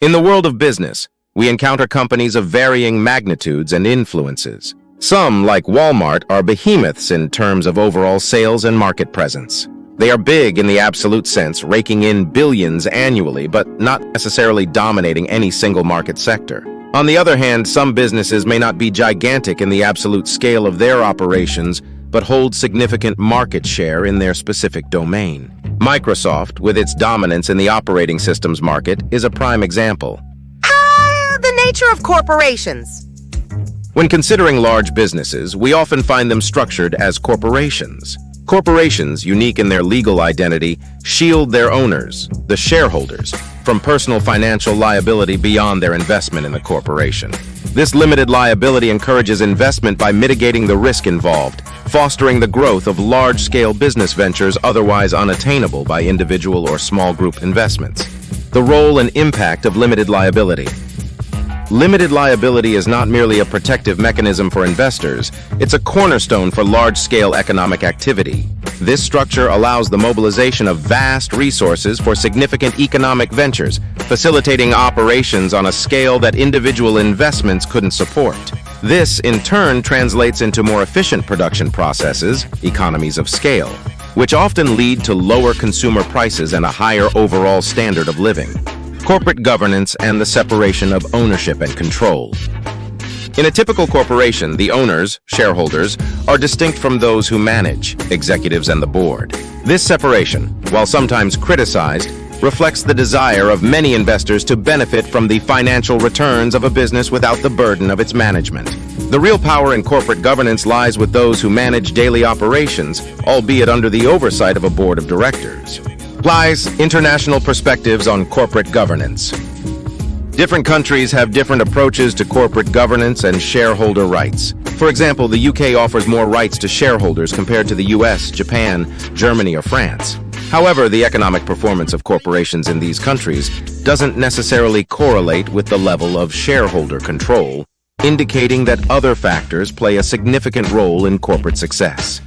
In the world of business, we encounter companies of varying magnitudes and influences. Some, like Walmart, are behemoths in terms of overall sales and market presence. They are big in the absolute sense, raking in billions annually, but not necessarily dominating any single market sector. On the other hand, some businesses may not be gigantic in the absolute scale of their operations, but hold significant market share in their specific domain. Microsoft, with its dominance in the operating systems market, is a prime example. The nature of corporations. When considering large businesses, we often find them structured as corporations. Corporations, unique in their legal identity, shield their owners, the shareholders, from personal financial liability beyond their investment in the corporation. This limited liability encourages investment by mitigating the risk involved, fostering the growth of large-scale business ventures otherwise unattainable by individual or small group investments. The role and impact of limited liability. Limited liability is not merely a protective mechanism for investors, it's a cornerstone for large-scale economic activity. This structure allows the mobilization of vast resources for significant economic ventures, facilitating operations on a scale that individual investments couldn't support. This, in turn, translates into more efficient production processes, economies of scale, which often lead to lower consumer prices and a higher overall standard of living. Corporate governance and the separation of ownership and control. In a typical corporation, the owners, shareholders, are distinct from those who manage, executives and the board. This separation, while sometimes criticized, reflects the desire of many investors to benefit from the financial returns of a business without the burden of its management. The real power in corporate governance lies with those who manage daily operations, albeit under the oversight of a board of directors. Applies international perspectives on corporate governance. Different countries have different approaches to corporate governance and shareholder rights. For example, the UK offers more rights to shareholders compared to the US, Japan, Germany, or France. However, the economic performance of corporations in these countries doesn't necessarily correlate with the level of shareholder control, indicating that other factors play a significant role in corporate success.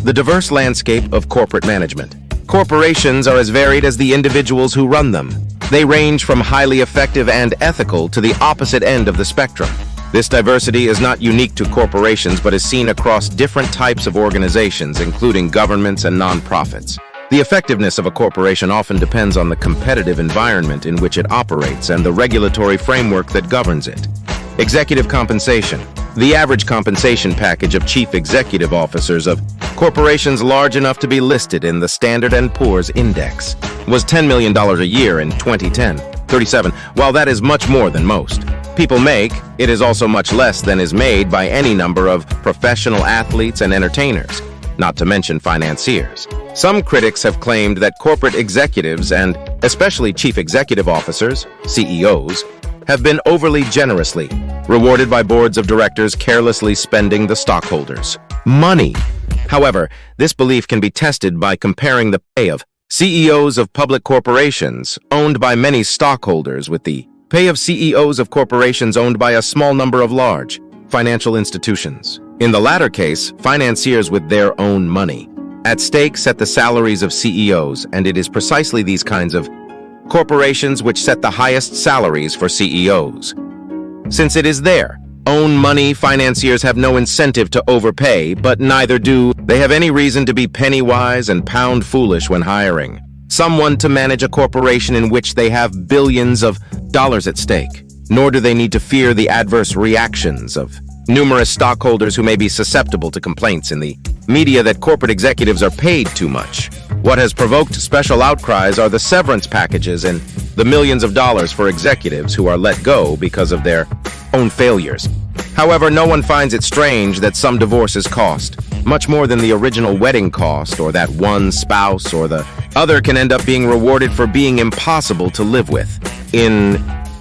The diverse landscape of corporate management. Corporations are as varied as the individuals who run them. They range from highly effective and ethical to the opposite end of the spectrum. This diversity is not unique to corporations but is seen across different types of organizations, including governments and nonprofits. The effectiveness of a corporation often depends on the competitive environment in which it operates and the regulatory framework that governs it. Executive compensation. The average compensation package of chief executive officers of corporations large enough to be listed in the Standard & Poor's Index was $10 million a year in 2010. 37. While that is much more than most people make, it is also much less than is made by any number of professional athletes and entertainers, not to mention financiers. Some critics have claimed that corporate executives and especially chief executive officers, CEOs, have been overly generously rewarded by boards of directors carelessly spending the stockholders' money. However, this belief can be tested by comparing the pay of CEOs of public corporations owned by many stockholders with the pay of CEOs of corporations owned by a small number of large financial institutions. In the latter case, financiers with their own money. At stake set the salaries of CEOs, and it is precisely these kinds of corporations which set the highest salaries for CEOs. Since it is their own money, financiers have no incentive to overpay, but neither do they have any reason to be penny-wise and pound-foolish when hiring someone to manage a corporation in which they have billions of dollars at stake. Nor do they need to fear the adverse reactions of numerous stockholders who may be susceptible to complaints in the media that corporate executives are paid too much. What has provoked special outcries are the severance packages and the millions of dollars for executives who are let go because of their own failures. However, no one finds it strange that some divorces cost much more than the original wedding cost, or that one spouse or the other can end up being rewarded for being impossible to live with. In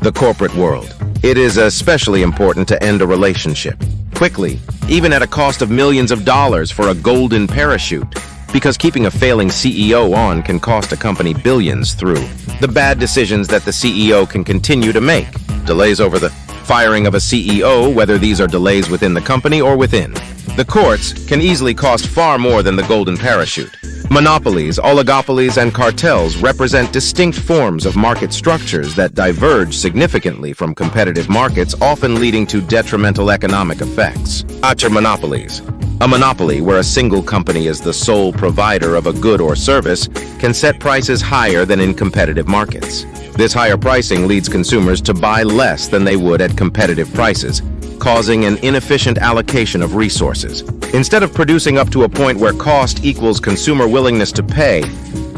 the corporate world, it is especially important to end a relationship quickly, even at a cost of millions of dollars for a golden parachute, because keeping a failing CEO on can cost a company billions through the bad decisions that the CEO can continue to make. Delays over the firing of a CEO, whether these are delays within the company or within the courts, can easily cost far more than the golden parachute. Monopolies, oligopolies, and cartels represent distinct forms of market structures that diverge significantly from competitive markets, often leading to detrimental economic effects. Monopolies. A monopoly, where a single company is the sole provider of a good or service, can set prices higher than in competitive markets. This higher pricing leads consumers to buy less than they would at competitive prices, causing an inefficient allocation of resources. Instead of producing up to a point where cost equals consumer willingness to pay,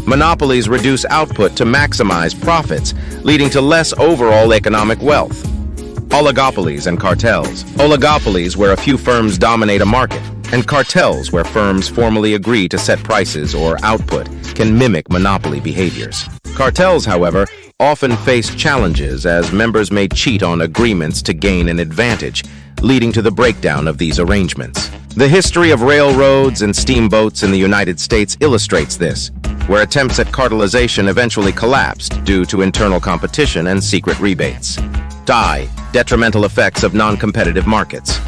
monopolies reduce output to maximize profits, leading to less overall economic wealth. Oligopolies and cartels. Oligopolies, where a few firms dominate a market, and cartels, where firms formally agree to set prices or output, can mimic monopoly behaviors. Cartels, however, often face challenges as members may cheat on agreements to gain an advantage, leading to the breakdown of these arrangements. The history of railroads and steamboats in the United States illustrates this, where attempts at cartelization eventually collapsed due to internal competition and secret rebates. Detrimental effects of non-competitive markets.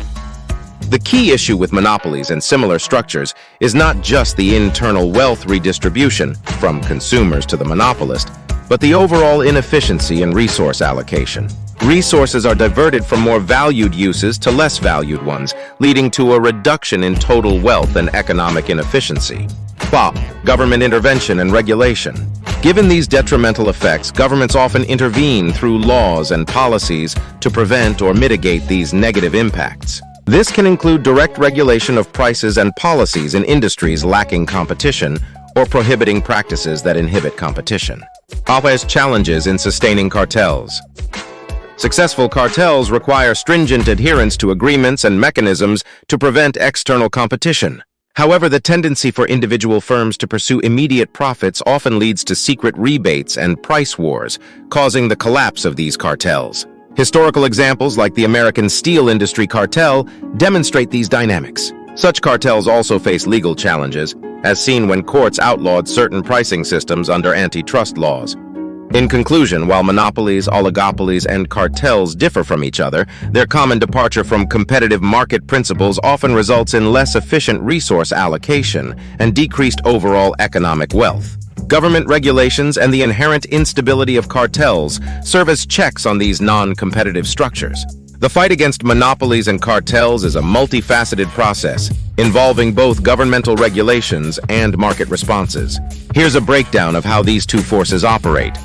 The key issue with monopolies and similar structures is not just the internal wealth redistribution from consumers to the monopolist, but the overall inefficiency in resource allocation. Resources are diverted from more valued uses to less valued ones, leading to a reduction in total wealth and economic inefficiency. Government intervention and regulation. Given these detrimental effects, governments often intervene through laws and policies to prevent or mitigate these negative impacts. This can include direct regulation of prices and policies in industries lacking competition or prohibiting practices that inhibit competition. Challenges in sustaining cartels. Successful cartels require stringent adherence to agreements and mechanisms to prevent external competition. However, the tendency for individual firms to pursue immediate profits often leads to secret rebates and price wars, causing the collapse of these cartels. Historical examples like the American steel industry cartel demonstrate these dynamics. Such cartels also face legal challenges, as seen when courts outlawed certain pricing systems under antitrust laws. In conclusion, while monopolies, oligopolies, and cartels differ from each other, their common departure from competitive market principles often results in less efficient resource allocation and decreased overall economic wealth. Government regulations and the inherent instability of cartels serve as checks on these non-competitive structures. The fight against monopolies and cartels is a multifaceted process involving both governmental regulations and market responses. Here's a breakdown of how these two forces operate.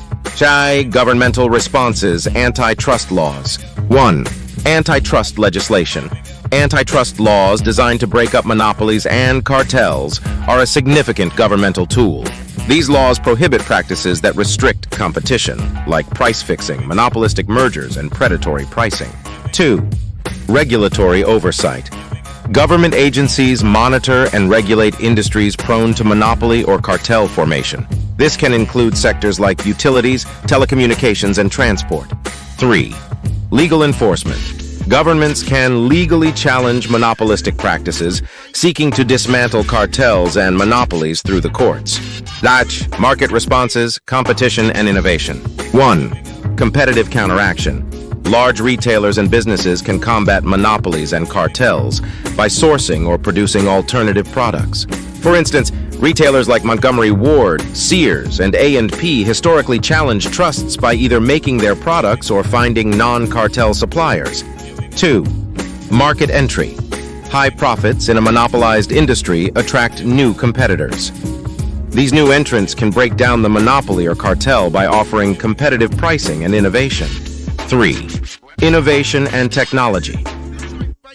Governmental responses, antitrust laws. 1. Antitrust legislation. Antitrust laws designed to break up monopolies and cartels are a significant governmental tool. These laws prohibit practices that restrict competition, like price fixing, monopolistic mergers, and predatory pricing. 2. Regulatory oversight. Government agencies monitor and regulate industries prone to monopoly or cartel formation. This can include sectors like utilities, telecommunications, and transport. 3. Legal enforcement. Governments can legally challenge monopolistic practices, seeking to dismantle cartels and monopolies through the courts. Market responses, competition, and innovation. 1. Competitive counteraction. Large retailers and businesses can combat monopolies and cartels by sourcing or producing alternative products. For instance, retailers like Montgomery Ward, Sears, and A&P historically challenged trusts by either making their products or finding non-cartel suppliers. 2. Market entry. High profits in a monopolized industry attract new competitors. These new entrants can break down the monopoly or cartel by offering competitive pricing and innovation. 3. Innovation and technology.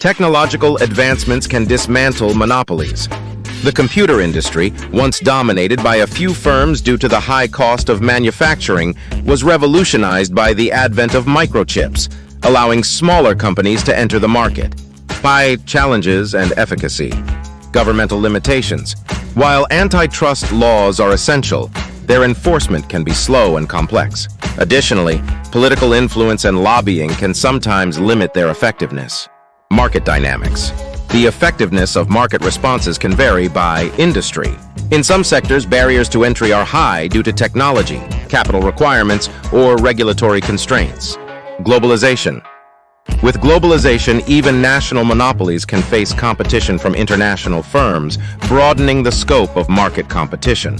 Technological advancements can dismantle monopolies. The computer industry, once dominated by a few firms due to the high cost of manufacturing, was revolutionized by the advent of microchips, allowing smaller companies to enter the market. Challenges and efficacy. Governmental limitations. While antitrust laws are essential, their enforcement can be slow and complex. Additionally, political influence and lobbying can sometimes limit their effectiveness. Market dynamics. The effectiveness of market responses can vary by industry. In some sectors, barriers to entry are high due to technology, capital requirements, or regulatory constraints. Globalization. With globalization, even national monopolies can face competition from international firms, broadening the scope of market competition.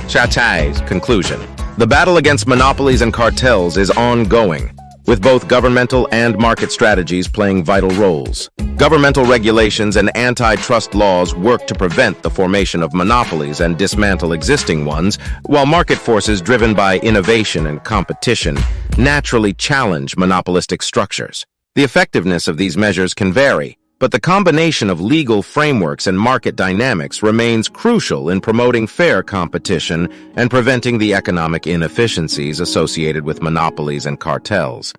Chatai's conclusion. The battle against monopolies and cartels is ongoing, with both governmental and market strategies playing vital roles. Governmental regulations and antitrust laws work to prevent the formation of monopolies and dismantle existing ones, while market forces driven by innovation and competition naturally challenge monopolistic structures. The effectiveness of these measures can vary, but the combination of legal frameworks and market dynamics remains crucial in promoting fair competition and preventing the economic inefficiencies associated with monopolies and cartels.